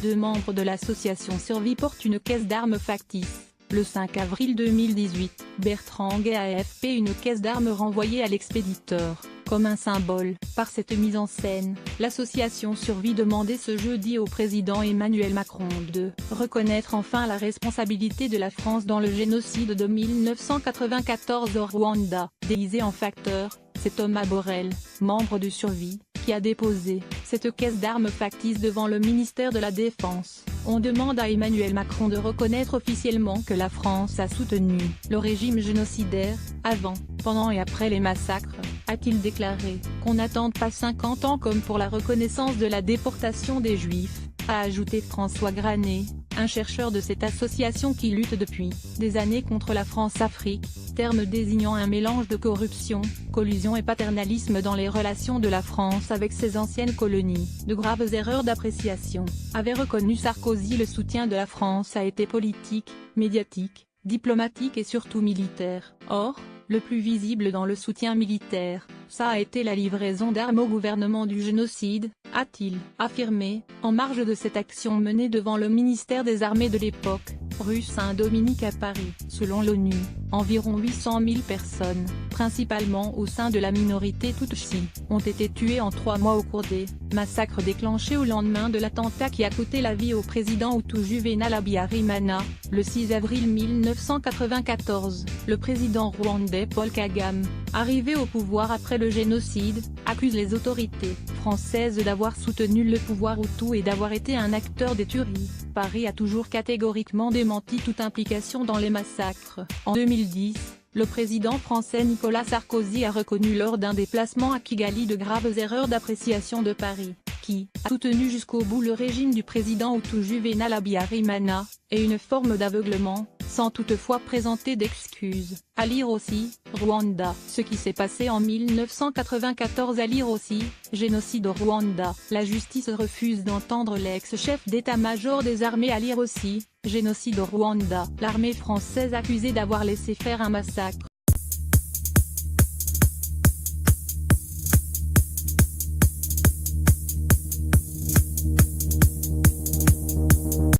Deux membres de l'association Survie portent une caisse d'armes factice. Le 5 avril 2018, Bertrand Guay a AFP une caisse d'armes renvoyée à l'expéditeur, comme un symbole. Par cette mise en scène, l'association Survie demandait ce jeudi au président Emmanuel Macron de reconnaître enfin la responsabilité de la France dans le génocide de 1994 au Rwanda. Déguisé en facteur, c'est Thomas Borrell, membre de Survie, qui a déposé cette caisse d'armes factice devant le ministère de la Défense. On demande à Emmanuel Macron de reconnaître officiellement que la France a soutenu le régime génocidaire, avant, pendant et après les massacres, a-t-il déclaré. Qu'on n'attende pas 50 ans comme pour la reconnaissance de la déportation des Juifs, a ajouté François Granet, un chercheur de cette association qui lutte depuis des années contre la France-Afrique, terme désignant un mélange de corruption, collusion et paternalisme dans les relations de la France avec ses anciennes colonies. De graves erreurs d'appréciation, avait reconnu Sarkozy. Le soutien de la France a été politique, médiatique, diplomatique et surtout militaire. Or, le plus visible dans le soutien militaire, ça a été la livraison d'armes au gouvernement du génocide, a-t-il affirmé, en marge de cette action menée devant le ministère des Armées de l'époque, rue Saint-Dominique à Paris. Selon l'ONU, environ 800 000 personnes, principalement au sein de la minorité Tutsi, ont été tuées en 3 mois au cours des massacres déclenchés au lendemain de l'attentat qui a coûté la vie au président Hutu Juvenal Habyarimana, le 6 avril 1994. Le président rwandais Paul Kagame, arrivé au pouvoir après le génocide, accuse les autorités françaises d'avoir soutenu le pouvoir Hutu et d'avoir été un acteur des tueries. Paris a toujours catégoriquement démenti toute implication dans les massacres. En 2010, le président français Nicolas Sarkozy a reconnu lors d'un déplacement à Kigali de graves erreurs d'appréciation de Paris, qui a soutenu jusqu'au bout le régime du président Hutu Juvenal Habyarimana, et une forme d'aveuglement, sans toutefois présenter d'excuses. À lire aussi, Rwanda. Ce qui s'est passé en 1994 à lire aussi, génocide au Rwanda. La justice refuse d'entendre l'ex-chef d'état-major des armées. À lire aussi, génocide au Rwanda. L'armée française accusée d'avoir laissé faire un massacre.